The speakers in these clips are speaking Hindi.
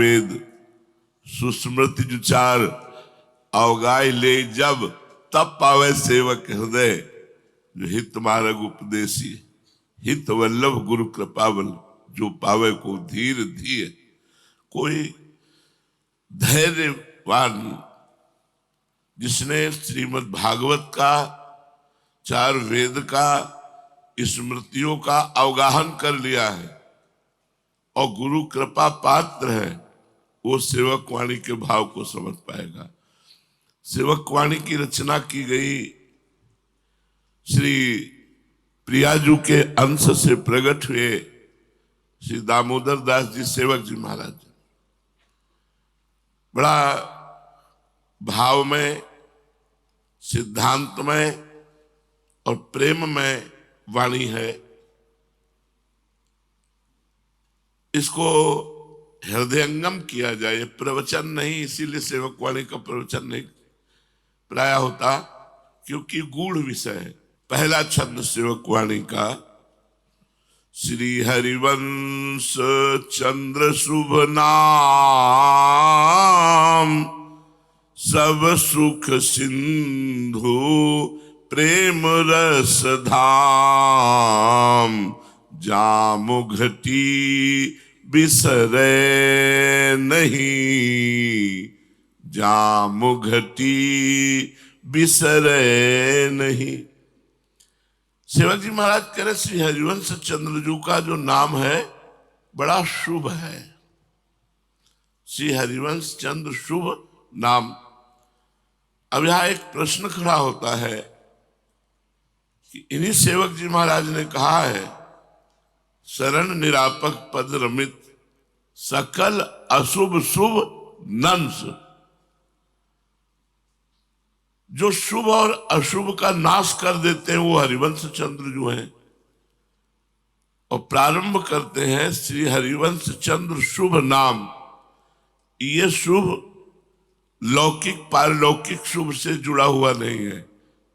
वेद सुस्मृति जुचार अवगाय ले जब तब पावे सेवक हृदय जो हित मार्ग उपदेशी हित वल्लभ गुरु कृपावल जो पावे को धीर धीर। कोई धैर्यवान जिसने श्रीमद् भागवत का चार वेद का स्मृतियों का अवगाहन कर लिया है और गुरु कृपा पात्र है, वो सेवक वाणी के भाव को समझ पाएगा। सेवक वाणी की रचना की गई श्री प्रियाजू के अंश से प्रकट हुए श्री दामोदर दास जी सेवक जी महाराज, बड़ा भाव में सिद्धांत में और प्रेम में वाणी है। इसको हृदयंगम किया जाए, प्रवचन नहीं, इसीलिए सेवक वाणी का प्रवचन नहीं प्राय होता क्योंकि गूढ़ विषय है। पहला छंद सेवक वाणी का, श्री हरिवंश चंद्र शुभ नाम सब सुख सिंधु प्रेम रस धाम जामु घटी बिसरे नहीं जामु घटी बिसरे नहीं। सेवक जी महाराज कह रहे श्री हरिवंश चंद्रजू का जो नाम है बड़ा शुभ है। श्री हरिवंश चंद्र शुभ नाम। अब यहां एक प्रश्न खड़ा होता है कि इन्हीं सेवक जी महाराज ने कहा है शरण निरापक पद रमित सकल अशुभ शुभ नंस। जो शुभ और अशुभ का नाश कर देते हैं वो हरिवंश चंद्र जो हैं, और प्रारंभ करते हैं श्री हरिवंश चंद्र शुभ नाम। ये शुभ लौकिक पारलौकिक शुभ से जुड़ा हुआ नहीं है,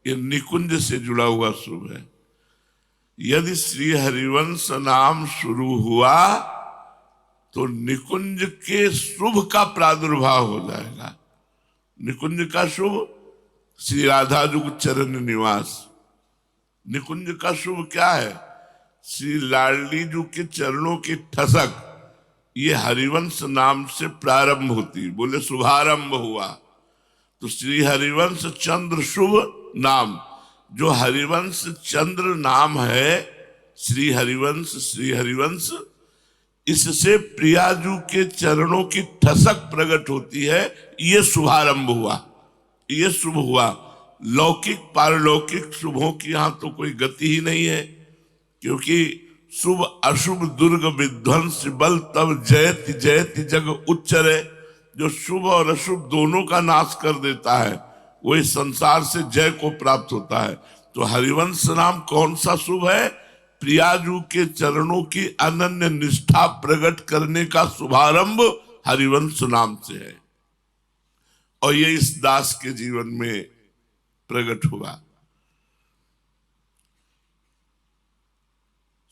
ये निकुंज से जुड़ा हुआ शुभ है। यदि श्री हरिवंश नाम शुरू हुआ तो निकुंज के शुभ का प्रादुर्भाव हो जाएगा। निकुंज का शुभ श्री राधा जुग चरण निवास। निकुंज का शुभ क्या है? श्री लाडली जू के चरणों की ठसक। ये हरिवंश नाम से प्रारंभ होती, बोले शुभारंभ हुआ। तो श्री हरिवंश चंद्र शुभ नाम, जो हरिवंश चंद्र नाम है श्री हरिवंश, इससे प्रियाजू के चरणों की ठसक प्रकट होती है। ये शुभारंभ हुआ, ये शुभ हुआ। लौकिक पारलौकिक शुभों की यहां तो कोई गति ही नहीं है, क्योंकि शुभ अशुभ दुर्ग विध्वंस बल तब जयति जयति जग उच्चरे। जो शुभ और अशुभ दोनों का नाश कर देता है वही संसार से जय को प्राप्त होता है। तो हरिवंश नाम कौन सा शुभ है? प्रियाजू के चरणों की अनन्य निष्ठा प्रकट करने का शुभारंभ हरिवंश नाम से है, और ये इस दास के जीवन में प्रकट हुआ।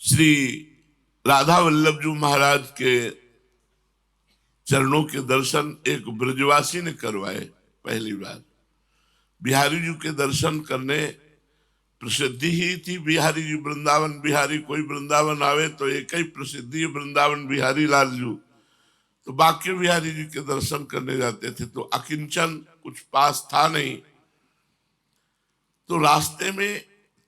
श्री राधा वल्लभ जी महाराज के चरणों के दर्शन एक ब्रजवासी ने करवाए पहली बार। बिहारी जी के दर्शन करने प्रसिद्धि ही थी बिहारी जी वृंदावन बिहारी। कोई वृंदावन आवे तो एक ही प्रसिद्धि वृंदावन बिहारी लाल जी। तो बाकी बिहारी जी के दर्शन करने जाते थे तो अकिंचन कुछ पास था नहीं, तो रास्ते में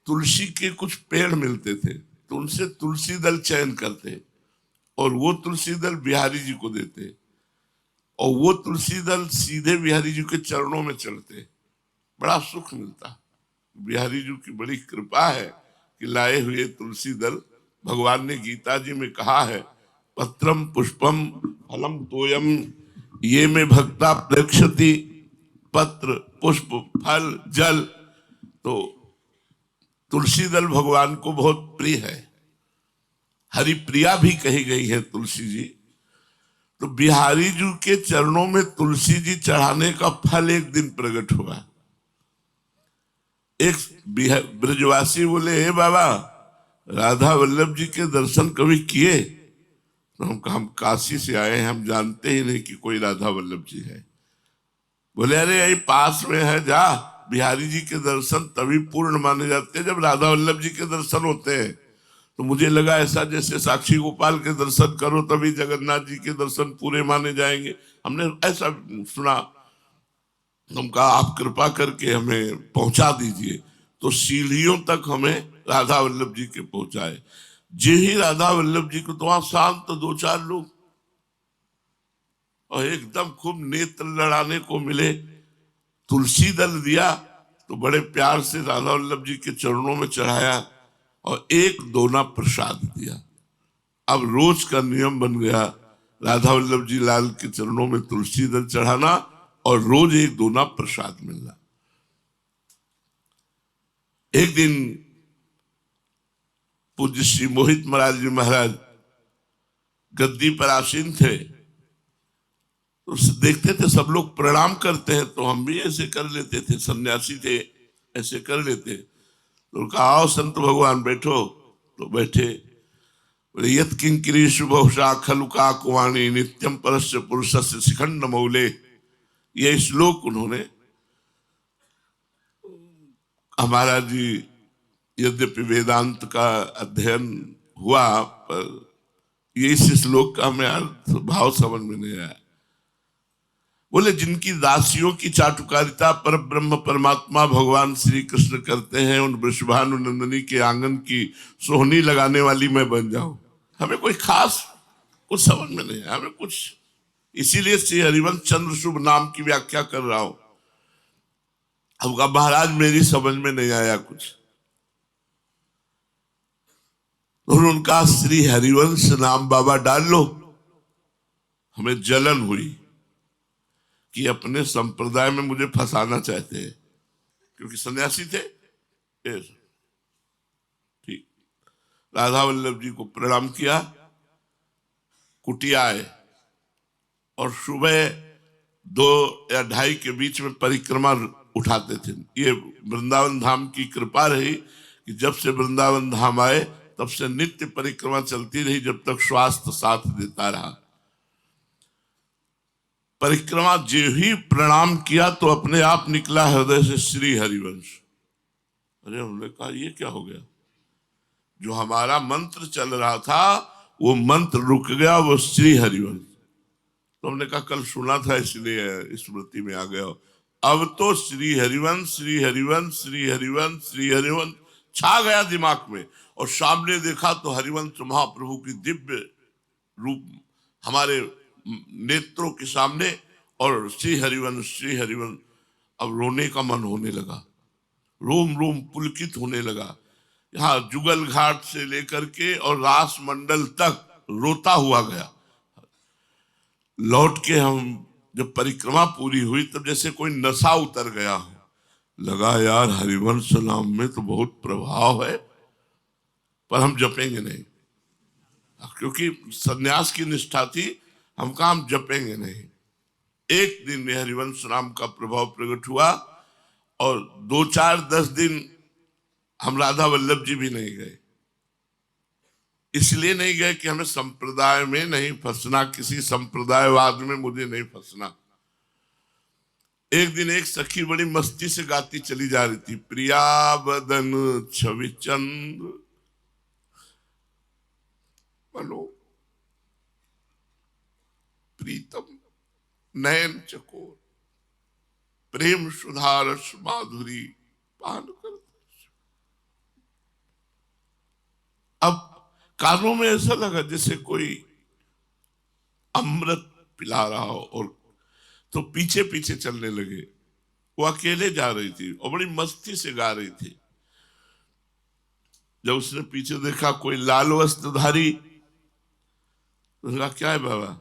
तुलसी के कुछ पेड़ मिलते थे तो उनसे तुलसी दल चयन करते और वो तुलसी दल बिहारी जी को देते, और वो तुलसी दल सीधे बिहारी जी के चरणों में चढ़ते। बड़ा सुख मिलता। बिहारी जी की बड़ी कृपा है कि लाए हुए तुलसी दल, भगवान ने गीता जी में कहा है पत्रम पुष्पम फलम तोयम ये में भक्ता प्रेक्षति। पत्र पुष्प फल जल, तो तुलसी दल भगवान को बहुत प्रिय है। हरिप्रिया भी कही गई है तुलसी जी। तो बिहारी जी के चरणों में तुलसी जी चढ़ाने का फल एक दिन प्रकट हुआ। एक ब्रजवासी बोले हे बाबा राधा वल्लभ जी के दर्शन कभी किए? तो हम काशी से आए हैं, हम जानते ही नहीं कि कोई राधा वल्लभ जी है। बोले अरे यही पास में है, जा। बिहारी जी के दर्शन तभी पूर्ण माने जाते हैं जब राधा वल्लभ जी के दर्शन होते हैं। तो मुझे लगा ऐसा जैसे साक्षी गोपाल के दर्शन करो तभी जगन्नाथ जी के दर्शन पूरे माने जाएंगे, हमने ऐसा सुना। हम कहा आप कृपा करके हमें पहुंचा दीजिए। तो सीढ़ियों तक हमें राधा वल्लभ जी के पहुंचाए। जे ही राधा वल्लभ जी को तो वहां शांत तो दो चार लोग और एकदम खूब नेत्र लड़ाने को मिले। तुलसी दल दिया तो बड़े प्यार से राधा वल्लभ जी के चरणों में चढ़ाया और एक दोना प्रसाद दिया। अब रोज का नियम बन गया राधा वल्लभ जी लाल के चरणों में तुलसी दल चढ़ाना और रोज एक दोना प्रसाद मिलना। एक दिन पूज्य श्री मोहित महाराज जी महाराज गद्दी पर आसीन थे, तो देखते थे सब लोग प्रणाम करते हैं तो हम भी ऐसे कर लेते थे, सन्यासी थे ऐसे कर लेते। तो कहा आओ संत भगवान बैठो, तो बैठे। बोले यत किंकरी शुभा खलुका कुवाणी नित्यम परस्य पुरुषस्य शिखंड मौले, ये श्लोक उन्होंने हमारा जी यद्यपि वेदांत का अध्ययन हुआ पर ये इस श्लोक का हमें अर्थ भाव समझ में नहीं आया। बोले जिनकी दासियों की चाटुकारिता पर ब्रह्म परमात्मा भगवान श्री कृष्ण करते हैं, उन वृषभानु नंदनी के आंगन की सोहनी लगाने वाली मैं बन जाऊं। हमें कोई खास कुछ समझ में नहीं है, हमें कुछ, इसीलिए श्री हरिवंश चंद्र शुभ नाम की व्याख्या कर रहा हूं। अब महाराज मेरी समझ में नहीं आया कुछ, और उनका श्री हरिवंश नाम बाबा डाल लो। हमें जलन हुई कि अपने संप्रदाय में मुझे फंसाना चाहते हैं, क्योंकि सन्यासी थे। ठीक, राधा वल्लभ जी को प्रणाम किया, कुटिया आए और सुबह 2 या 2:30 के बीच में परिक्रमा उठाते थे। ये वृंदावन धाम की कृपा रही कि जब से वृंदावन धाम आए तब से नित्य परिक्रमा चलती रही, जब तक स्वास्थ्य साथ देता रहा। परिक्रमा जो ही प्रणाम किया तो अपने आप निकला हृदय से श्री हरिवंश। अरे हमने कहा ये क्या हो गया, जो हमारा मंत्र चल रहा था वो मंत्र रुक गया, वो श्री हरिवंश। तो हमने कहा कल सुना था इसलिए स्मृति में आ गया। अब तो श्री हरिवंश श्री हरिवंश श्री हरिवंश श्री हरिवंश छा गया दिमाग में। और सामने देखा तो हरिवंश महाप्रभु की दिव्य रूप हमारे नेत्रों के सामने, और श्री हरिवंश। अब रोने का मन होने लगा, रोम रोम पुलकित होने लगा। यहाँ जुगल घाट से लेकर के और रास मंडल तक रोता हुआ गया। लौट के हम जब परिक्रमा पूरी हुई तब जैसे कोई नशा उतर गया हो, लगा यार हरिवंश नाम में तो बहुत प्रभाव है, पर हम जपेंगे नहीं, क्योंकि सन्यास की निष्ठा थी। हम काम जपेंगे नहीं। एक दिन में हरिवंश नाम का प्रभाव प्रकट हुआ और 2, 4, 10 दिन हम राधा वल्लभ जी भी नहीं गए। इसलिए नहीं गए कि हमें संप्रदाय में नहीं फंसना, किसी संप्रदायवाद में मुझे नहीं फंसना। एक दिन एक सखी बड़ी मस्ती से गाती चली जा रही थी, प्रिया बदन छवि चंद्र मनो प्रीतम नयन चकोर प्रेम सुधारस माधुरी पान कर। अब कानों में ऐसा लगा जैसे कोई अमृत पिला रहा हो, और तो पीछे पीछे चलने लगे। वो अकेले जा रही थी और बड़ी मस्ती से गा रही थी। जब उसने पीछे देखा कोई लाल वस्त्रधारी, उसने कहा क्या है बाबा?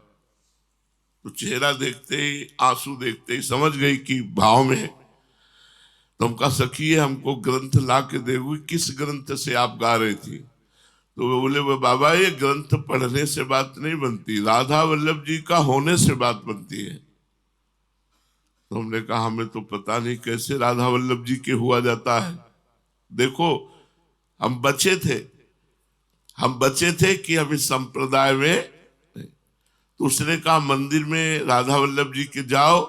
तो चेहरा देखते ही, आंसू देखते ही समझ गई कि भाव में है। तो हम कहा सखी हमको ग्रंथ ला के देगी, किस ग्रंथ से आप गा रही थी? तो वो बोले वो बाबा ये ग्रंथ पढ़ने से बात नहीं बनती, राधा वल्लभ जी का होने से बात बनती है। तो हमने कहा हमें तो पता नहीं कैसे राधा वल्लभ जी के हुआ जाता है। देखो हम बचे थे कि हम इस संप्रदाय में तो उसने कहा मंदिर में राधा वल्लभ जी के जाओ,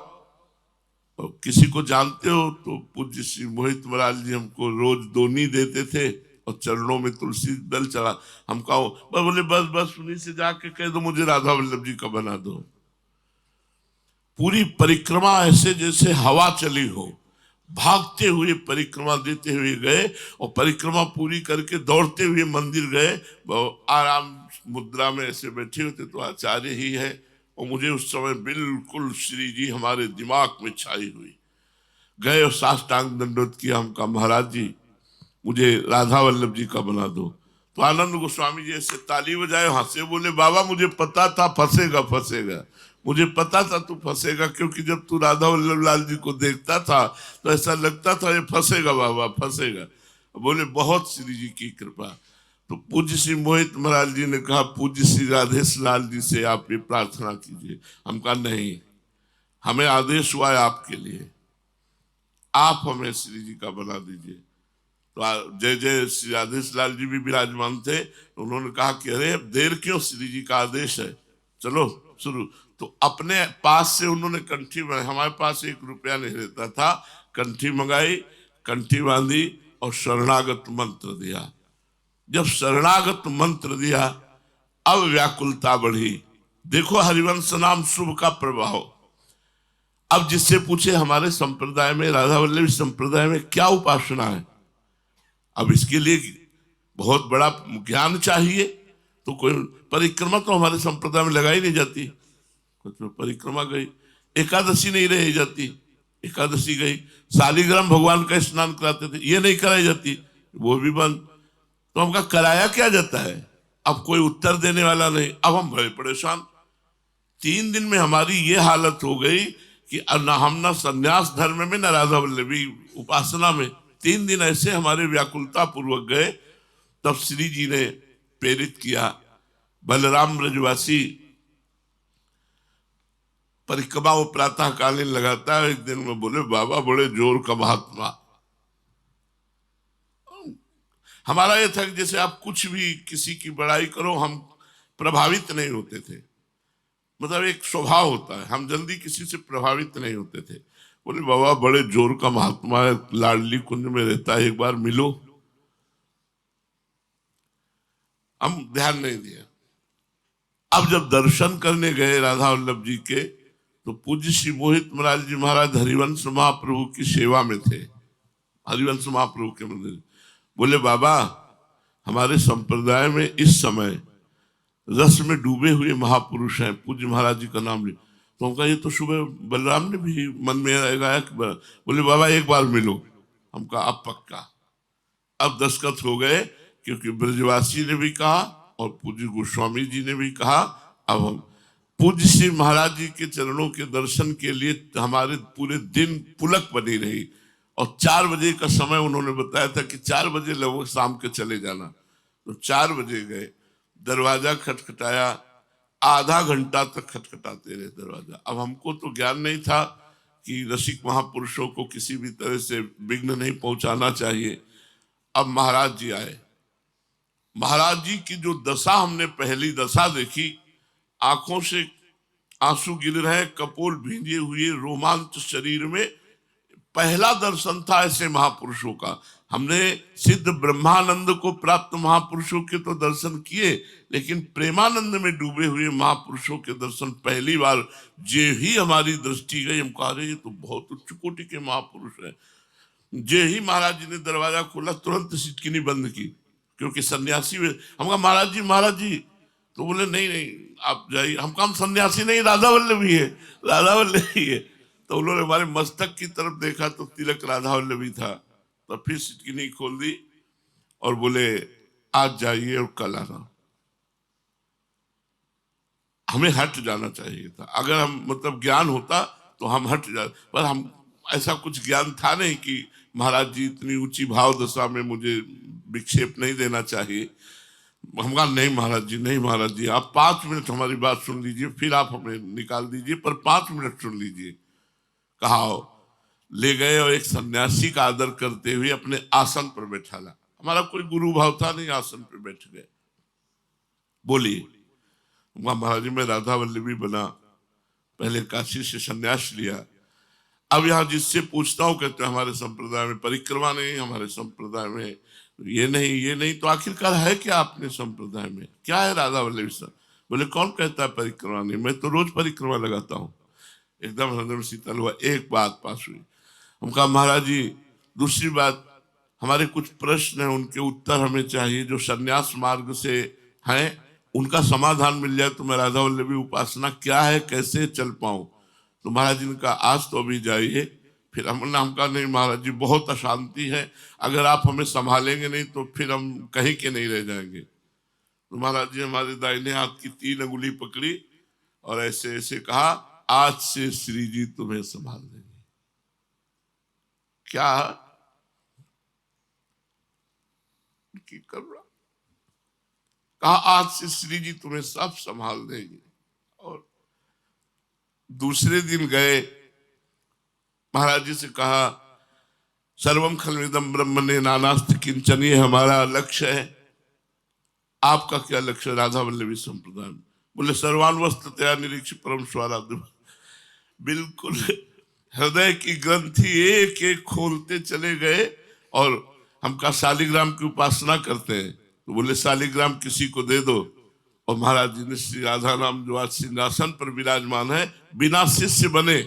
और किसी को जानते हो तो पूज्य श्री मोहित महाराज जी हमको रोज दोनी देते थे और चरणों में तुलसी दल चढ़ा। हम कहा बस, बोले बस बस उन्हीं से जाके कह दो मुझे राधा वल्लभ जी का बना दो। पूरी परिक्रमा ऐसे जैसे हवा चली हो, भागते हुए परिक्रमा देते हुए गए, और परिक्रमा पूरी करके दौड़ते हुए मंदिर गए। आराम मुद्रा में ऐसे बैठे होते तो आचार्य ही है, और मुझे उस समय बिल्कुल श्री जी हमारे दिमाग में छाई हुई। गए और साष्टांग दंडोत किया। हम कहा महाराज जी मुझे राधा वल्लभ जी का बना दो। तो आनंद गोस्वामी जी ऐसे ताली बजाए, हंसे, बोले बाबा मुझे पता था फंसेगा फंसेगा, मुझे पता था तू फंसेगा, क्योंकि जब तू राधा वल्लभ लाल जी को देखता था तो ऐसा लगता था ये फंसेगा बाबा फंसेगा। बोले बहुत श्री जी की कृपा। तो पूज्य श्री मोहित महाराज जी ने कहा पूज्य श्री राधेश लाल जी से आप ये प्रार्थना कीजिए। हम कहा नहीं, हमें आदेश हुआ है आपके लिए, आप हमें श्री जी का बना दीजिए। तो जय जय श्री राधेश लाल जी भी विराजमान थे। तो उन्होंने कहा कि अरे देर क्यों, श्री जी का आदेश है, चलो शुरू। तो अपने पास से उन्होंने कंठी बनाई, हमारे पास 1 रुपया नहीं रहता था, कंठी मंगाई, कंठी बांधी और शरणागत मंत्र दिया। जब शरणागत मंत्र दिया अब व्याकुलता बढ़ी। देखो हरिवंश नाम शुभ का प्रभाव। अब जिससे पूछे हमारे संप्रदाय में, राधा वल्लभ संप्रदाय में क्या उपासना है, अब इसके लिए बहुत बड़ा ज्ञान चाहिए। तो कोई परिक्रमा तो हमारे संप्रदाय में लगाई नहीं जाती, तो परिक्रमा गई। एकादशी नहीं रही जाती, एकादशी गई। शालिग्राम भगवान का स्नान कराते थे, ये नहीं कराई जाती, वो भी बंद। तो हमका कराया क्या जाता है, अब कोई उत्तर देने वाला नहीं। अब हम बड़े परेशान। 3 दिन में हमारी ये हालत हो गई कि हम ना संन्यास धर्म में, न राधा वल्लभी उपासना में। 3 दिन ऐसे हमारे व्याकुलता पूर्वक गए। तब श्री जी ने प्रेरित किया। बलराम ब्रजवासी परिक्रमा वो प्रातः कालीन लगाता है। एक दिन में बोले बाबा बड़े जोर का महात्मा। हमारा ये था कि जैसे आप कुछ भी किसी की बड़ाई करो, हम प्रभावित नहीं होते थे। मतलब एक स्वभाव होता है, हम जल्दी किसी से प्रभावित नहीं होते थे। बोले बाबा बड़े जोर का महात्मा है, लाडली कुंज में रहता है, एक बार मिलो। हम ध्यान नहीं दिया। अब जब दर्शन करने गए राधा वल्लभ जी के, तो पूज्य श्री मोहित महाराज जी महाराज हरिवंश महाप्रभु की सेवा में थे, हरिवंश महाप्रभु के मंदिर। बोले बाबा हमारे संप्रदाय में इस समय रस में डूबे हुए महापुरुष हैं, पूज्य महाराज जी का नाम ले। तो हम कहा ये तो सुबह बलराम ने भी मन में गाया कि बोले बाबा एक बार मिलो। हम कहा अब पक्का। अब दस्तखत हो गए, क्योंकि ब्रजवासी ने भी कहा और पूज्य गोस्वामी जी ने भी कहा। अब हम पूज्य श्री महाराज जी के चरणों के दर्शन के लिए हमारे पूरे दिन पुलक बनी रही। और 4 बजे का समय उन्होंने बताया था कि 4 बजे लगभग शाम के चले जाना। तो 4 बजे गए, दरवाजा खटखटाया, आधा घंटा तक खटखटाते रहे दरवाजा। अब हमको तो ज्ञान नहीं था कि रसिक महापुरुषों को किसी भी तरह से विघ्न नहीं पहुंचाना चाहिए। अब महाराज जी आए। महाराज जी की जो दशा हमने पहली दशा देखी, आंखों से आंसू गिर रहे, कपोल भींजे हुए, रोमांच शरीर में। पहला दर्शन था ऐसे महापुरुषों का। हमने सिद्ध ब्रह्मानंद को प्राप्त महापुरुषों के तो दर्शन किए, लेकिन प्रेमानंद में डूबे हुए महापुरुषों के दर्शन पहली बार जे ही हमारी दृष्टि गई। हम कह रहे ये तो बहुत उच्च कोटि के महापुरुष है। जे ही महाराज जी ने दरवाजा खोला, तुरंत सिटकिनी बंद की, क्योंकि सन्यासी। हम कहा महाराज जी। तो बोले नहीं नहीं आप जाइए। हम कहा हम सन्यासी नहीं, राधा वल्लभी है, राधा वल्लभी है। तो उन्होंने हमारे मस्तक की तरफ देखा तो तिलक राधा वल्लभी था। तो फिर सिटकिनी खोल दी और बोले आज जाइए और कल आना। हमें हट जाना चाहिए था। अगर हम मतलब ज्ञान होता तो हम हट जाते, पर हम ऐसा कुछ ज्ञान था नहीं कि महाराज जी इतनी ऊंची भाव दशा में मुझे विक्षेप नहीं देना चाहिए। हम कहा नहीं महाराज जी आप 5 मिनट हमारी बात सुन लीजिए, फिर आप हमें निकाल दीजिए, पर 5 मिनट सुन लीजिए। कहा ले गए और एक सन्यासी का आदर करते हुए अपने आसन पर बैठाला। हमारा कोई गुरु भाव था नहीं, आसन पर बैठ गए। बोलिए। वहां महाराज जी मैं राधा वल्लभी बना, पहले काशी से संन्यास लिया। अब यहाँ जिससे पूछता हूँ कहते हैं हमारे संप्रदाय में परिक्रमा नहीं, हमारे संप्रदाय में ये नहीं ये नहीं। तो आखिरकार है क्या अपने संप्रदाय में, क्या है राधा वल्लभी सर? बोले कौन कहता है परिक्रमा नहीं, मैं तो रोज परिक्रमा लगाता हूँ। एकदम हृदय में शीतल हुआ। एक बात पास हुई। हम कहा महाराज जी दूसरी बात, हमारे कुछ प्रश्न हैं उनके उत्तर हमें चाहिए, जो सन्यास मार्ग से हैं उनका समाधान मिल जाए तो मैं राधा वल्लभी उपासना क्या है कैसे चल पाऊं। तो महाराज जी ने कहा आज तो अभी जाइए। फिर हम कहा नहीं महाराज जी बहुत अशांति है, अगर आप हमें संभालेंगे नहीं तो फिर हम कहीं के नहीं रह जाएंगे। तो महाराज जी हमारे दाहिने हाथ की 3 अंगुली पकड़ी और ऐसे ऐसे कहा आज से श्री जी तुम्हें संभाल देंगे। क्या की कर रहा, कहा आज से श्री जी तुम्हें सब संभाल देंगे। और दूसरे दिन गए, महाराज जी से कहा सर्वम खलविदम ब्रह्मणे नानास्ति किंचन, ये हमारा लक्ष्य है, आपका क्या लक्ष्य? राधा वल्लभी संप्रदाय। बोले सर्वान्वस्ततया निरीक्ष परम स्वाराध्य। बिल्कुल हृदय की ग्रंथि एक एक खोलते चले गए। और हम कहा शालिग्राम की उपासना करते हैं, तो बोले शालिग्राम किसी को दे दो। और महाराज जी ने श्री राधा नाम जो आज सिंहासन पर विराजमान है, बिना शिष्य बने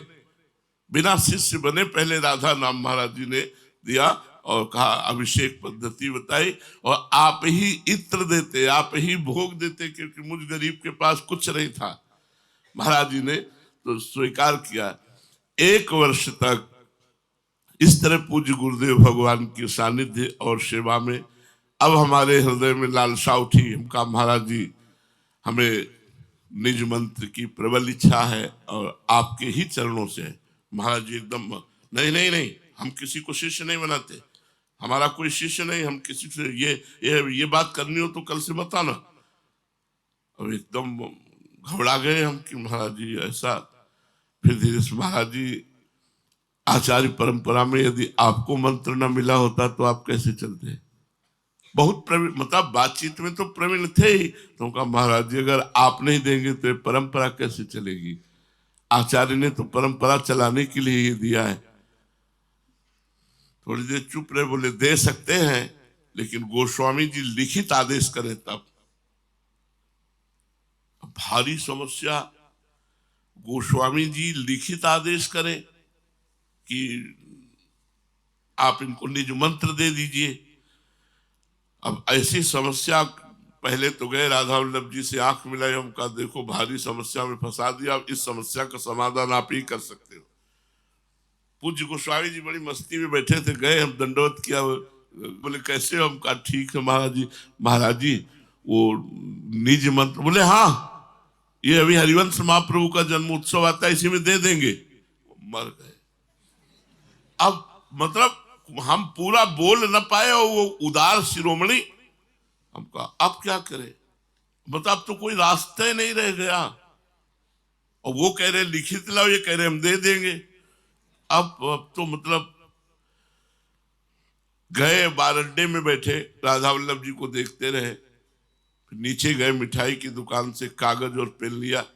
पहले राधा नाम महाराज जी ने दिया और कहा अभिषेक पद्धति बताई। और आप ही इत्र देते, आप ही भोग देते, क्योंकि मुझ गरीब के पास कुछ नहीं था। महाराज जी ने तो स्वीकार किया। 1 वर्ष तक इस तरह पूज्य गुरुदेव भगवान की सानिध्य और सेवा में अब हमारे हृदय में लालसा उठी। हम कहा महाराज जी हमें निज मंत्र की प्रबल इच्छा है और आपके ही चरणों से है। महाराज जी एकदम नहीं नहीं नहीं, हम किसी को शिष्य नहीं बनाते, हमारा कोई शिष्य नहीं, हम किसी से ये बात करनी हो तो कल से बताना। और एकदम घबरा गए हम कि महाराज जी ऐसा। फिर धीरे से महाराज जी आचार्य परंपरा में यदि आपको मंत्र न मिला होता तो आप कैसे चलते? बहुत प्रवीण, मतलब बातचीत में तो प्रवीण थे ही। तो कहा महाराज जी अगर आप नहीं देंगे तो परंपरा कैसे चलेगी? आचार्य ने तो परंपरा चलाने के लिए ही दिया है। थोड़ी देर चुप रहे, बोले दे सकते हैं लेकिन गोस्वामी जी लिखित आदेश करें तब। भारी समस्या, गोस्वामी जी लिखित आदेश करें कि आप इनको निज मंत्र दे दीजिए। अब ऐसी समस्या, पहले तो गए राधा वल्लभ जी से आंख मिलाई, हम कहा देखो भारी समस्या में फंसा दिया, अब इस समस्या का समाधान आप ही कर सकते हो। पूज्य गोस्वामी जी बड़ी मस्ती में बैठे थे, गए हम दंडवत किया, बोले कैसे हो? हम कहा ठीक है महाराज जी। महाराज जी वो निज मंत्र, बोले हाँ ये अभी हरिवंश महाप्रभु का जन्म उत्सव आता है, इसी में दे देंगे। मर गए। अब मतलब हम पूरा बोल न पाए और वो उदार शिरोमणि, हम कहा अब क्या करें? मतलब अब तो कोई रास्ता ही नहीं रह गया। और वो कह रहे लिखित लाओ, ये कह रहे हम दे देंगे। अब तो मतलब गए, बारड्डे में बैठे, राधा वल्लभ जी को देखते रहे। फिर नीचे गए, मिठाई की दुकान से कागज और पेन लिया,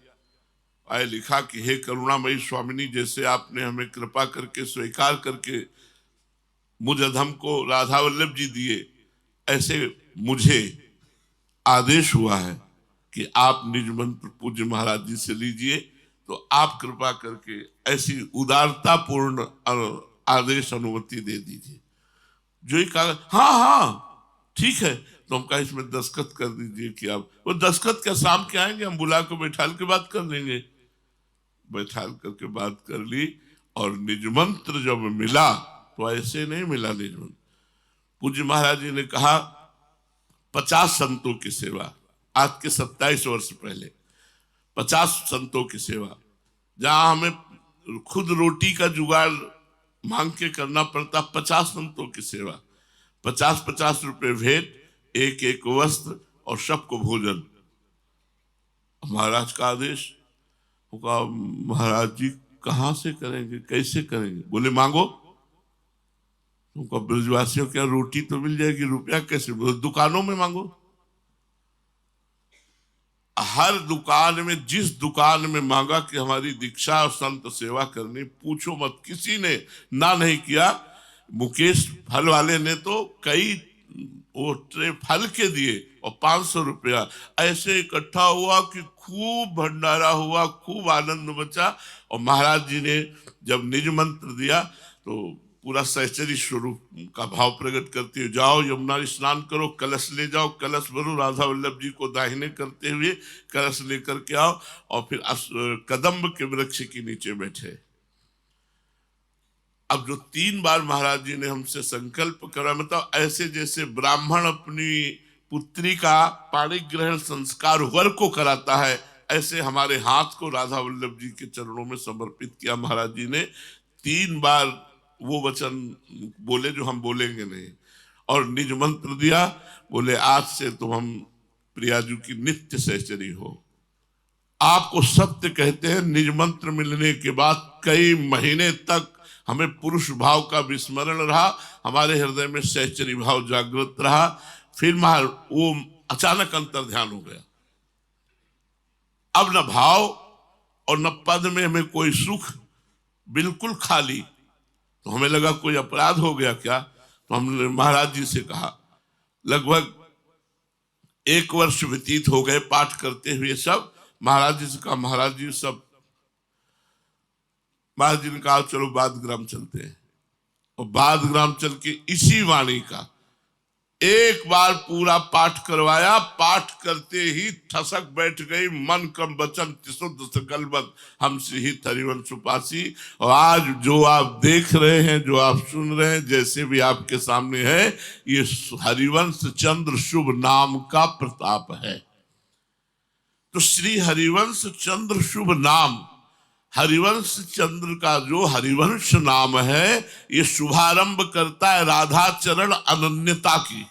आए लिखा कि हे करुणामयी स्वामिनी, जैसे आपने हमें कृपा करके स्वीकार करके मुझ अधम को राधा वल्लभ जी दिए, ऐसे मुझे आदेश हुआ है कि आप निज मंत्र पूज्य महाराज जी से लीजिए। तो आप कृपा करके ऐसी उदारता पूर्ण आदेश अनुमति दे दीजिए। जो ही कहा हाँ हाँ ठीक है, तो हम कहा इसमें दस्तखत कर दीजिए कि आप, वो दस्तखत क्या शाम के आएंगे, हम बुला के बैठाल के बात कर लेंगे। बैठाल करके बात कर ली। और निज मंत्र जब मिला तो ऐसे नहीं मिला निज मंत्र। पूज्य महाराज जी ने कहा 50 संतों की सेवा, आज के 27 वर्ष पहले 50 संतों की सेवा, जहां हमें खुद रोटी का जुगाड़ मांग के करना पड़ता, 50 संतों की सेवा, 50-50 रुपए भेंट, एक एक वस्त्र और सबको भोजन। महाराज का आदेश होगा। महाराज जी कहां से करेंगे, कैसे करेंगे? बोले मांगो। तुमको ब्रजवासियों के रोटी तो मिल जाएगी, रुपया कैसे? बोले दुकानों में मांगो। हर दुकान में, जिस दुकान में मांगा कि हमारी दीक्षा और संत सेवा करनी, पूछो मत, किसी ने ना नहीं किया। मुकेश फल वाले ने तो कई वो ट्रे फल के दिए और 500 रुपया ऐसे इकट्ठा हुआ कि खूब भंडारा हुआ, खूब आनंद बचा। और महाराज जी ने जब निज मंत्र दिया तो पूरा सहचरी स्वरूप का भाव प्रकट करते हुए, जाओ यमुना स्नान करो, कलश ले जाओ, कलश भरो, राधा वल्लभ जी को दाहिने करते हुए कलश लेकर के आओ, और फिर कदम्ब के वृक्ष के नीचे बैठे। अब जो 3 बार महाराज जी ने हमसे संकल्प करा, मतलब ऐसे जैसे ब्राह्मण अपनी पुत्री का पाणी ग्रहण संस्कार वर को कराता है, ऐसे हमारे हाथ को राधा वल्लभ जी के चरणों में समर्पित किया महाराज जी ने। 3 बार वो वचन बोले जो हम बोलेंगे नहीं, और निज मंत्र दिया, बोले आज से तुम हम प्रियाजू की नित्य सहचरी हो। आपको सत्य कहते हैं, निज मंत्र मिलने के बाद कई महीने तक हमें पुरुष भाव का विस्मरण रहा, हमारे हृदय में सहचरी भाव जागृत रहा। फिर वो अचानक अंतर ध्यान हो गया। अब न भाव और न पद में हमें कोई सुख, बिल्कुल खाली। तो हमें लगा कोई अपराध हो गया क्या। तो हमने महाराज जी से कहा, लगभग 1 वर्ष व्यतीत हो गए पाठ करते हुए सब। महाराज जी से कहा, महाराज जी सब, महाराज जी ने कहा चलो बादग्राम चलते हैं। और बादग्राम चल के इसी वाणी का एक बार पूरा पाठ करवाया। पाठ करते ही ठसक बैठ गई, मन कम वचन शुद्ध सकल बद हम सिहित हरिवंश उपासी। और आज जो आप देख रहे हैं, जो आप सुन रहे हैं, जैसे भी आपके सामने है, ये हरिवंश चंद्र शुभ नाम का प्रताप है। तो श्री हरिवंश चंद्र शुभ नाम, हरिवंश चंद्र का जो हरिवंश नाम है, ये शुभारंभ करता है राधा चरण अनन्यता की।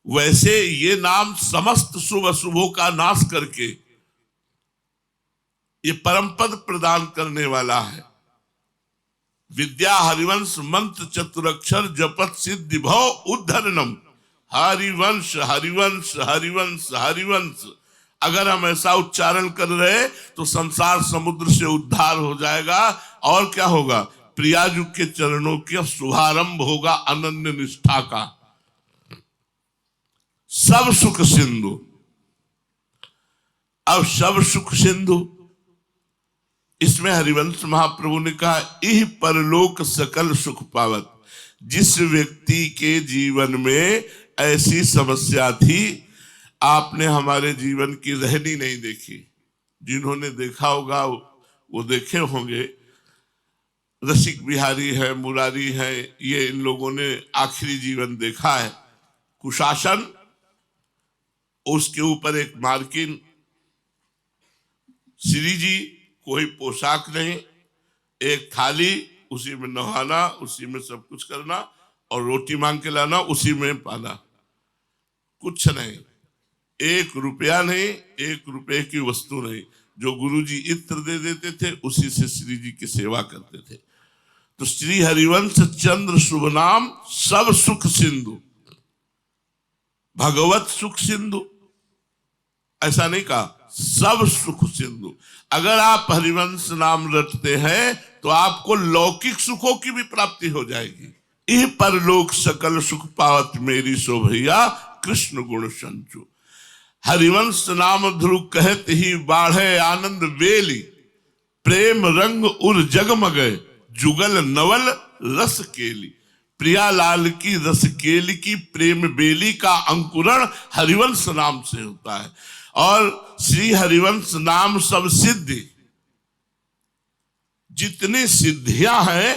वैसे ये नाम समस्त शुभ अशुभों का नाश करके ये परम पद प्रदान करने वाला है। विद्या हरिवंश मंत्र चतुरक्षर जपत सिद्धि भव उद्धरणम। हरिवंश हरिवंश हरिवंश हरिवंश, अगर हम ऐसा उच्चारण कर रहे तो संसार समुद्र से उद्धार हो जाएगा। और क्या होगा, प्रियाजू के चरणों के शुभारंभ होगा अनन्य निष्ठा का। सब सुख सिंधु, अब सब सुख सिंधु, इसमें हरिवंश महाप्रभु ने कहा, इह परलोक सकल सुख पावत। जिस व्यक्ति के जीवन में ऐसी समस्या थी, आपने हमारे जीवन की रहनी नहीं देखी। जिन्होंने देखा होगा वो देखे होंगे, रसिक बिहारी है, मुरारी है, ये इन लोगों ने आखिरी जीवन देखा है। कुशासन, उसके ऊपर एक मार्किन, श्री जी कोई पोशाक नहीं, एक थाली, उसी में नहाना, उसी में सब कुछ करना, और रोटी मांग के लाना, उसी में पाना, कुछ नहीं। 1 रुपया नहीं, 1 रुपये की वस्तु नहीं। जो गुरुजी इत्र दे देते थे उसी से श्री जी की सेवा करते थे। तो श्री हरिवंश चंद्र शुभ नाम सब सुख सिंधु, भगवत सुख सिंधु, ऐसा नहीं कहा, सब सुख सिंधु। अगर आप हरिवंश नाम रटते हैं तो आपको लौकिक सुखों की भी प्राप्ति हो जाएगी। इह परलोक सकल सुख पावत मेरी शोभैया कृष्ण गुण संचु। हरिवंश नाम ध्रुव कहत ही बाढ़े आनंद बेली। प्रेम रंग उर जगमगे जुगल नवल रस केली। प्रियालाल की रस केली की प्रेम बेली का अंकुरण हरिवंश नाम से होता है। और श्री हरिवंश नाम सब सिद्धि, जितनी सिद्धियां हैं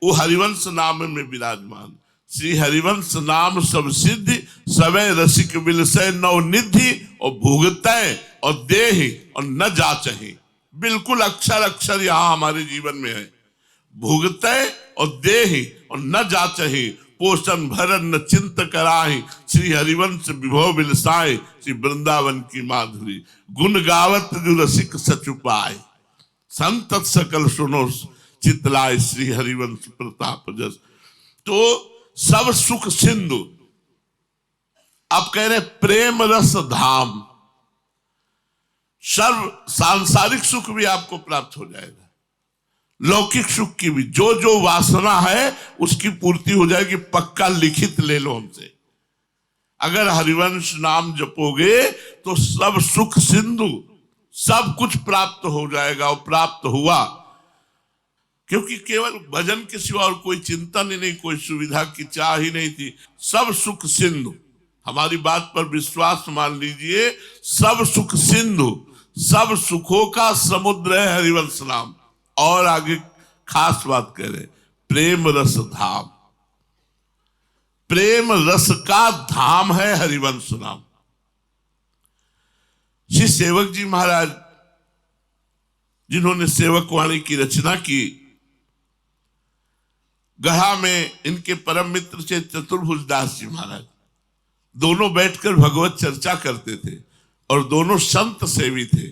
वो हरिवंश नाम में विराजमान। श्री हरिवंश नाम सब सिद्धि, सवै रसिक बिलसै नव निधि। और भुगतै और देहि और न जाचहि, बिल्कुल अक्षर अक्षर यहां हमारे जीवन में है। भुगतै और देहि और न जाचहि, पोषण भरन न चिंत कराहि। श्री हरिवंश विभव बिलसाए, श्री वृंदावन की माधुरी। गुण गावत जो रसिक सचुपाए, संतत सकल सुनो चितलाय। श्री हरिवंश प्रताप जस। तो सब सुख सिंधु। आप कह रहे प्रेम रस धाम, सर्व सांसारिक सुख भी आपको प्राप्त हो जाएगा, लौकिक सुख की भी, जो जो वासना है उसकी पूर्ति हो जाएगी। पक्का लिखित ले लो हमसे, अगर हरिवंश नाम जपोगे तो सब सुख सिंधु, सब कुछ प्राप्त हो जाएगा और प्राप्त हुआ। क्योंकि केवल भजन के सिवा और कोई चिंतन ही नहीं, कोई सुविधा की चाह ही नहीं थी। सब सुख सिंधु, हमारी बात पर विश्वास मान लीजिए, सब सुख सिंधु, सब सुखों का समुद्र है हरिवंश नाम। और आगे खास बात कह रहे, प्रेम रस धाम, प्रेम रस का धाम है हरिवंश नाम। श्री सेवक जी महाराज जिन्होंने सेवक वाणी की रचना की, गढ़ा में इनके परम मित्र थे चतुर्भुज दास जी महाराज, दोनों बैठकर भगवत चर्चा करते थे और दोनों संत सेवी थे।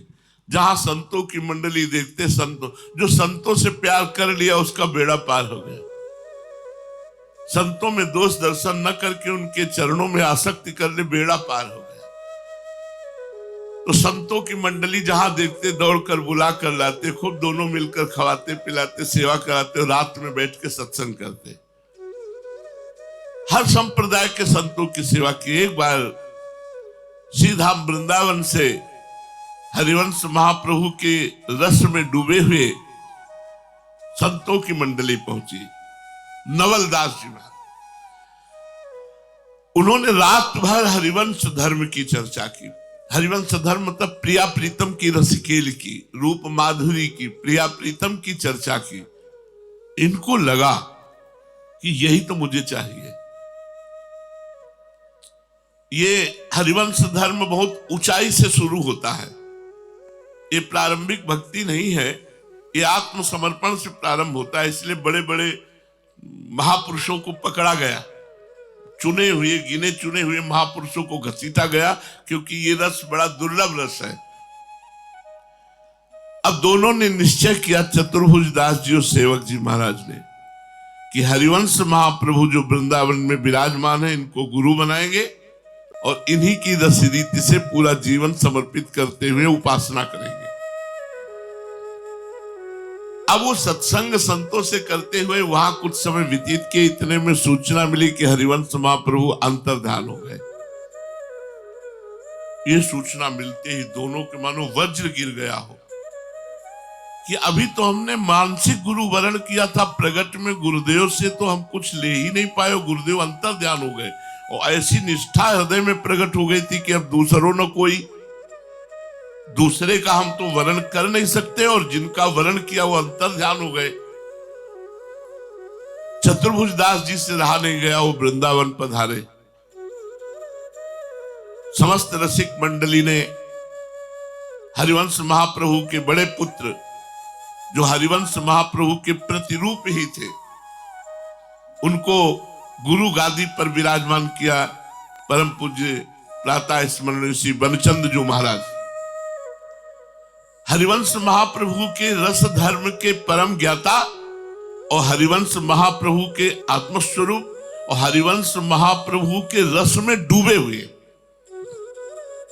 जहां संतों की मंडली देखते, संतों जो संतों से प्यार कर लिया उसका बेड़ा पार हो गया। संतों में दोष दर्शन न करके उनके चरणों में आसक्ति कर ले, बेड़ा पार हो गया। तो संतों की मंडली जहां देखते दौड़कर बुला कर लाते, खूब दोनों मिलकर खवाते पिलाते, सेवा कराते, रात में बैठ के सत्संग करते। हर संप्रदाय के संतों की सेवा की। एक बार सीधा वृंदावन से हरिवंश महाप्रभु के रस में डूबे हुए संतों की मंडली पहुंची, नवलदास जी महाराज। उन्होंने रात भर हरिवंश धर्म की चर्चा की। हरिवंश धर्म मतलब प्रिया प्रीतम की रसखेल की, रूप माधुरी की, प्रिया प्रीतम की चर्चा की। इनको लगा कि यही तो मुझे चाहिए। ये हरिवंश धर्म बहुत ऊंचाई से शुरू होता है, ये प्रारंभिक भक्ति नहीं है, ये आत्मसमर्पण से प्रारंभ होता है। इसलिए बड़े बड़े महापुरुषों को पकड़ा गया, चुने हुए गिने चुने हुए महापुरुषों को घसीटा गया, क्योंकि ये रस बड़ा दुर्लभ रस है। अब दोनों ने निश्चय किया, चतुर्भुज दास जी और सेवक जी महाराज ने, कि हरिवंश महाप्रभु जो वृंदावन में विराजमान है, इनको गुरु बनाएंगे और इन्हीं की रस रीति से पूरा जीवन समर्पित करते हुए उपासना करेंगे। अब वो सत्संग संतों से करते हुए वहां कुछ समय व्यतीत के, इतने में सूचना मिली कि हरिवंश महाप्रभु अंतर्धान हो गए। ये सूचना मिलते ही दोनों के मानो वज्र गिर गया हो कि अभी तो हमने मानसिक गुरु वरण किया था, प्रगट में गुरुदेव से तो हम कुछ ले ही नहीं पाए, गुरुदेव अंतर्ध्यान हो गए। और ऐसी निष्ठा हृदय में प्रकट हो गई थी कि अब दूसरों न कोई, दूसरे का हम तो वर्ण कर नहीं सकते, और जिनका वर्ण किया वो अंतर्ध्यान हो गए। चतुर्भुज दास जी से रहा नहीं गया, वो वृंदावन पधारे। समस्त रसिक मंडली ने हरिवंश महाप्रभु के बड़े पुत्र, जो हरिवंश महाप्रभु के प्रतिरूप ही थे, उनको गुरु गादी पर विराजमान किया। परम पूज्य प्रातः स्मरण श्री बनचंद्र जी महाराज हरिवंश महाप्रभु के रस धर्म के परम ज्ञाता और हरिवंश महाप्रभु के आत्मस्वरूप और हरिवंश महाप्रभु के रस में डूबे हुए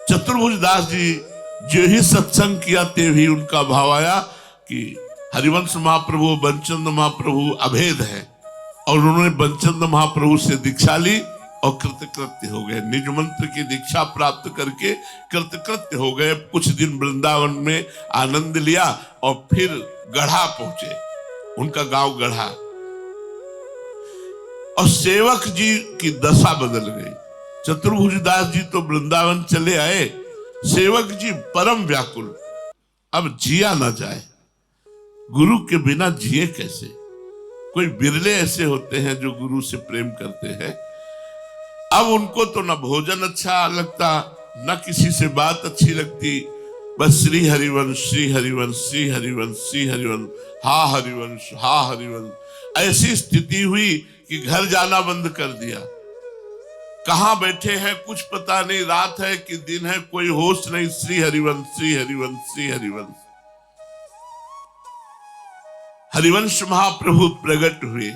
चतुर्भुज दास जी जो ही सत्संग किया, ते ही उनका भाव आया कि हरिवंश महाप्रभु बनचंद महाप्रभु अभेद है, और उन्होंने बनचंद महाप्रभु से दीक्षा ली और कृतकृत्य हो गए। निज मंत्र की दीक्षा प्राप्त करके कृतकृत्य हो गए। कुछ दिन वृंदावन में आनंद लिया और फिर गढ़ा पहुंचे, उनका गांव गढ़ा। और सेवक जी की दशा बदल गई। चतुर्भुज दास जी तो वृंदावन चले आए, सेवक जी परम व्याकुल, अब जिया ना जाए, गुरु के बिना जिए कैसे। कोई बिरले ऐसे होते हैं जो गुरु से प्रेम करते हैं। अब उनको तो न भोजन अच्छा लगता, न किसी से बात अच्छी लगती, बस श्री हरिवंश श्री हरिवंश श्री हरिवंश श्री हरिवंश, हा हरिवंश हा हरिवंश। ऐसी स्थिति हुई कि घर जाना बंद कर दिया। कहां बैठे हैं कुछ पता नहीं, रात है कि दिन है कोई होश नहीं। श्री हरिवंश श्री हरिवंश श्री हरिवंश। हरिवंश महाप्रभु प्रकट हुए।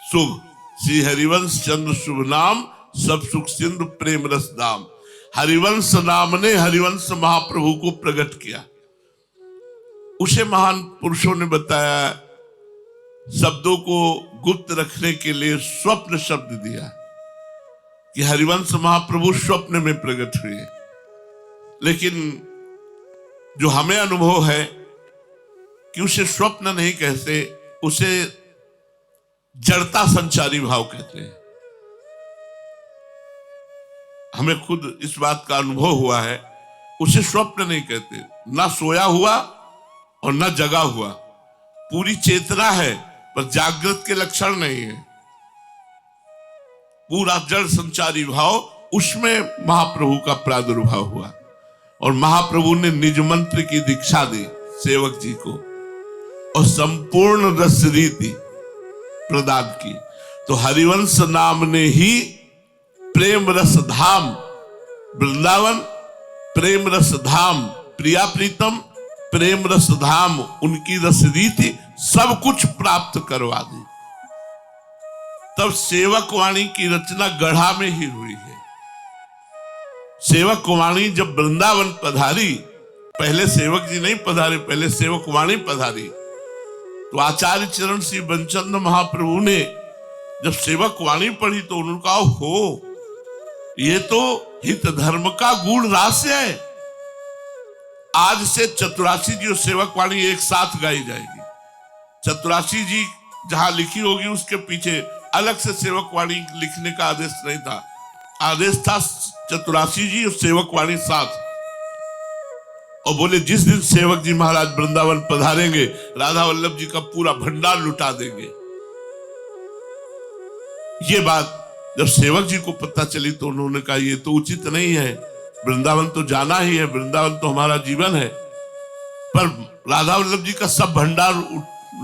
शुभ श्री हरिवंश चंद्र शुभ नाम, सब सुख सिंधु प्रेम रस दाम। हरिवंश नाम ने हरिवंश महाप्रभु को प्रकट किया। उसे महान पुरुषों ने बताया, शब्दों को गुप्त रखने के लिए स्वप्न शब्द दिया कि हरिवंश महाप्रभु स्वप्न में प्रकट हुए। लेकिन जो हमें अनुभव है कि उसे स्वप्न नहीं कहते, उसे जड़ता संचारी भाव कहते हैं। हमें खुद इस बात का अनुभव हुआ है, उसे स्वप्न नहीं कहते, ना सोया हुआ और ना जगा हुआ, पूरी चेतना है पर जागृत के लक्षण नहीं है, पूरा जड़ संचारी भाव, उसमें महाप्रभु का प्रादुर्भाव हुआ। और महाप्रभु ने निज मंत्र की दीक्षा दी सेवक जी को और संपूर्ण रस रीति प्रदान की। तो हरिवंश नाम ने ही प्रेम रस धाम वृंदावन, प्रेम रस धाम प्रिया प्रीतम, प्रेम रस धाम उनकी रस रीति सब कुछ प्राप्त करवा दी। तब सेवक वाणी की रचना गढ़ा में ही हुई है। सेवक वाणी जब वृंदावन पधारी, पहले सेवक जी नहीं पधारे, पहले सेवक वाणी पधारी, तो आचार्य चरण श्री बंचंद महाप्रभु ने जब सेवक वाणी पढ़ी तो उन्होंने कहा, हो ये तो हित धर्म का गूढ़ रहस्य है। आज से चतुरासी जी और सेवक वाणी एक साथ गाई जाएगी। चतुरासी जी जहां लिखी होगी उसके पीछे अलग से सेवक वाणी लिखने का आदेश नहीं था, आदेश था चतुरासी जी और सेवक वाणी साथ। और बोले जिस दिन सेवक जी महाराज वृंदावन पधारेंगे, राधा वल्लभ जी का पूरा भंडार लुटा देंगे। ये बात जब सेवक जी को पता चली तो उन्होंने कहा, ये तो उचित नहीं है, वृंदावन तो जाना ही है, वृंदावन तो हमारा जीवन है, पर राधा वल्लभ जी का सब भंडार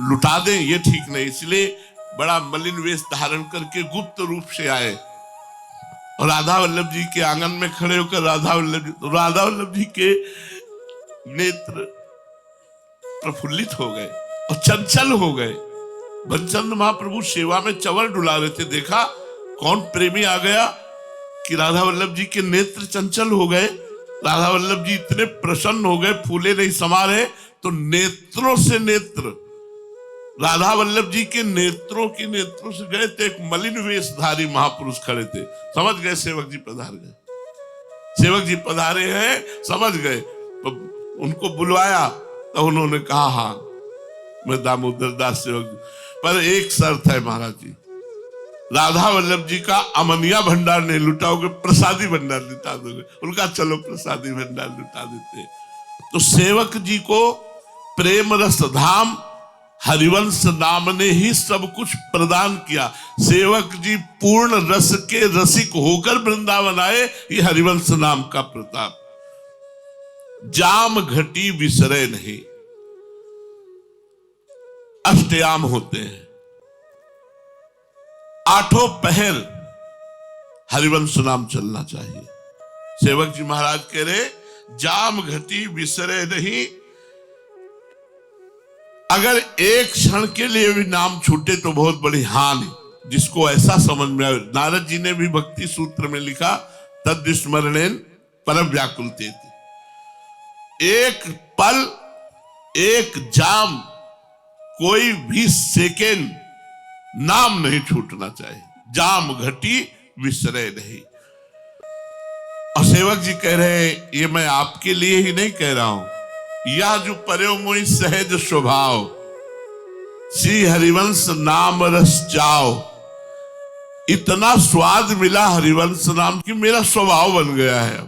लुटा दें ये ठीक नहीं। इसलिए बड़ा मलिन वेश धारण करके गुप्त रूप से आए और राधा वल्लभ जी के आंगन में खड़े होकर राधा वल्लभ जी के नेत्र प्रफुल्लित हो गए और चंचल हो गए। बंचंद महाप्रभु सेवा में चंवर डुला रहे थे, देखा कौन प्रेमी आ गया कि राधा वल्लभ जी के नेत्र चंचल हो गए। राधा वल्लभ जी इतने प्रसन्न हो गए, फूले नहीं समा रहे, तो नेत्रों से नेत्र राधा वल्लभ जी के नेत्रों से गए, तो एक मलिन वेशधारी महापुरुष खड़े थे, समझ गए सेवक जी पधार गए, सेवक जी पधारे हैं, समझ गए। तो उनको बुलवाया तो उन्होंने कहा, हाँ मैं दामोदर दास सेवक जी, पर एक शर्त है महाराज जी, राधा वल्लभ जी का अमनिया भंडार नहीं लुटाओगे, प्रसादी भंडार लुटा दोगे। उनका चलो प्रसादी भंडार लुटा देते। तो सेवक जी को प्रेम रस धाम हरिवंश नाम ने ही सब कुछ प्रदान किया। सेवक जी पूर्ण रस के रसिक होकर वृंदावन आए, ये हरिवंश नाम का प्रताप। जाम घटी विसरे नहीं, अष्टयाम होते हैं, आठों पहर हरिवंश नाम चलना चाहिए। सेवक जी महाराज कह रहे, जाम घटी विसरे नहीं, अगर एक क्षण के लिए भी नाम छूटे तो बहुत बड़ी हानि। जिसको ऐसा समझ में आए, नारद जी ने भी भक्ति सूत्र में लिखा, तद स्मरणेन परम व्याकुलते। एक पल, एक जाम, कोई भी सेकेंड नाम नहीं छूटना चाहिए। जाम घटी विसरे नहीं। और सेवक जी कह रहे हैं, ये मैं आपके लिए ही नहीं कह रहा हूं, यह जो पर्यो मोहि सहज स्वभाव, श्री हरिवंश नाम रस चाओ। इतना स्वाद मिला हरिवंश नाम की मेरा स्वभाव बन गया है।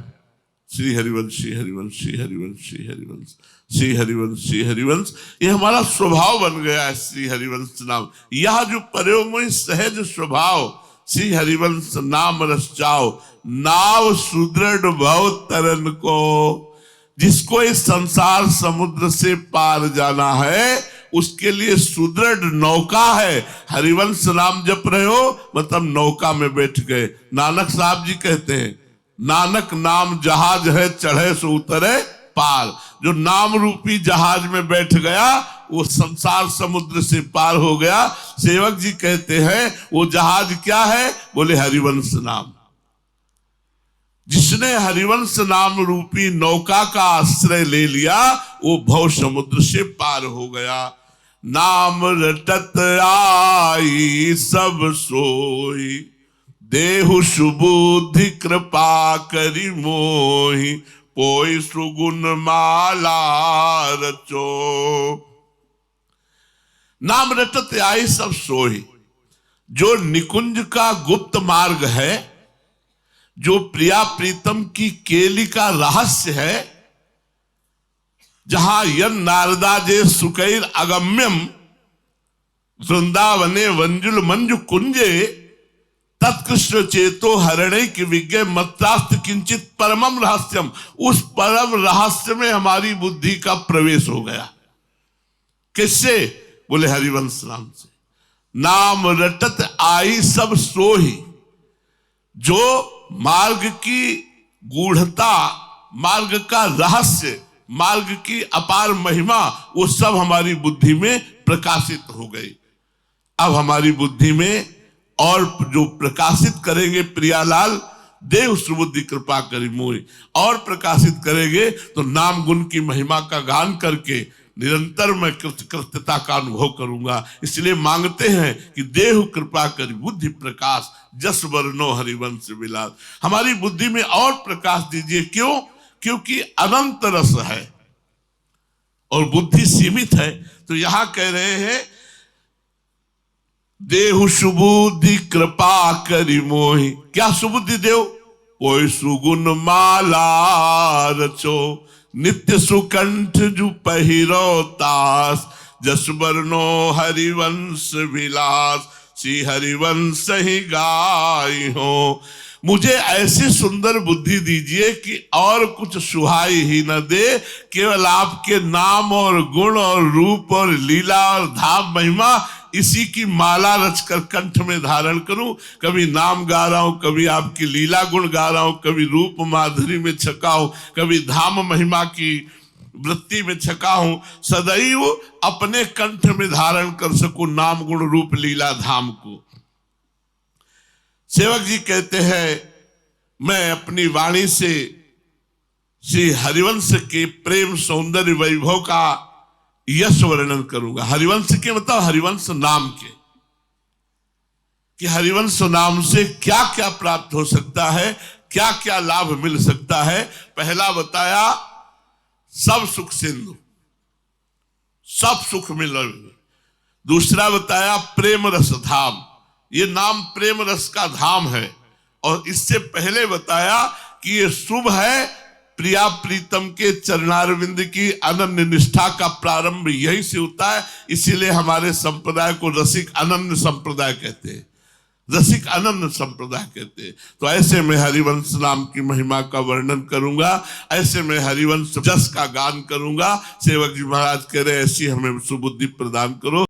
श्री हरिवंश श्री हरिवंश श्री हरिवंश श्री हरिवंश श्री हरिवंश श्री हरिवंश, ये हमारा स्वभाव बन गया है। श्री हरिवंश नाम, यह जो पर्यो मोहि सहज स्वभाव, श्री हरिवंश नाम रस चाओ। नाव सुदृढ़ भव तरन को, जिसको इस संसार समुद्र से पार जाना है उसके लिए सुदृढ़ नौका है। हरिवंश नाम जप रहे हो मतलब नौका में बैठ गए। नानक साहब जी कहते हैं, नानक नाम जहाज है, चढ़े सो उतरे पार। जो नाम रूपी जहाज में बैठ गया वो संसार समुद्र से पार हो गया। सेवक जी कहते हैं वो जहाज क्या है, बोले हरिवंश नाम। जिसने हरिवंश नाम रूपी नौका का आश्रय ले लिया वो भव समुद्र से पार हो गया। नाम रटत आई सब सोई, देहु सुबुद्धि कृपा करि मोहि, पोई सुगुण माला रचो। नाम रटत आई सब सोई, जो निकुंज का गुप्त मार्ग है, जो प्रिया प्रीतम की केली का रहस्य है, जहां यन नारदाजे सुकैर अगम्यम वृंदावने वंजुल मंजु कुंजे, तत्कृष्ण चेतो हरणे की विज्ञ मत्रास्त किंचित परमम रहस्यम। उस परम रहस्य में हमारी बुद्धि का प्रवेश हो गया। किससे? बोले हरिवंश नाम से। नाम रटत आई सब सोही, जो मार्ग की गूढ़ता, मार्ग का रहस्य, मार्ग की अपार महिमा, वो सब हमारी बुद्धि में प्रकाशित हो गई। अब हमारी बुद्धि में और जो प्रकाशित करेंगे प्रियालाल, देव सुबुद्धि कृपा करी मोहि, और प्रकाशित करेंगे तो नाम गुण की महिमा का गान करके निरंतर मैं कृत्यता का अनुभव करूंगा। इसलिए मांगते हैं कि देव कृपा करी बुद्धि प्रकाश, जस वर्णो हरिवंश विलास। हमारी बुद्धि में और प्रकाश दीजिए। क्यों? क्योंकि अनंत रस है और बुद्धि सीमित है। तो यहां कह रहे हैं देहु सुबुद्धि कृपा करि मोहि। क्या सुबुद्धि देव? कोई सुगुण माला रचो, नित्य सुकंठ जु पहिरो तास, जस वर्णो हरिवंश विलास, श्री हरिवंश ही गाई हो। मुझे ऐसी सुंदर बुद्धि दीजिए कि और कुछ सुहाई ही न दे, केवल आपके नाम और गुण और रूप और लीला और धाम महिमा, इसी की माला रचकर कंठ में धारण करूं। कभी नाम गा रहा हूं, कभी आपकी लीला गुण गा रहा हूं, कभी रूप माधुरी में छका हूं, कभी धाम महिमा की वृत्ति में छका हूं। सदैव अपने कंठ में धारण कर सकूं नाम गुण रूप लीला धाम को। सेवक जी कहते हैं मैं अपनी वाणी से श्री हरिवंश के प्रेम सौंदर्य वैभव का यश वर्णन करूंगा। हरिवंश के मतलब हरिवंश नाम के, कि हरिवंश नाम से क्या क्या प्राप्त हो सकता है, क्या क्या लाभ मिल सकता है। पहला बताया सब सुख सिंधु, सब सुख मिल। दूसरा बताया प्रेम रस धाम, ये नाम प्रेम रस का धाम है। और इससे पहले बताया कि ये शुभ है, प्रिया प्रीतम के चरणारविंद की अनन्य निष्ठा का प्रारंभ यहीं से होता है। इसीलिए हमारे संप्रदाय को रसिक अनन्य संप्रदाय कहते हैं, रसिक अनन्य संप्रदाय कहते हैं। तो ऐसे में हरिवंश नाम की महिमा का वर्णन करूंगा, ऐसे में हरिवंश जस का गान करूंगा। सेवक जी महाराज कह रहे ऐसी हमें सुबुद्धि प्रदान करो।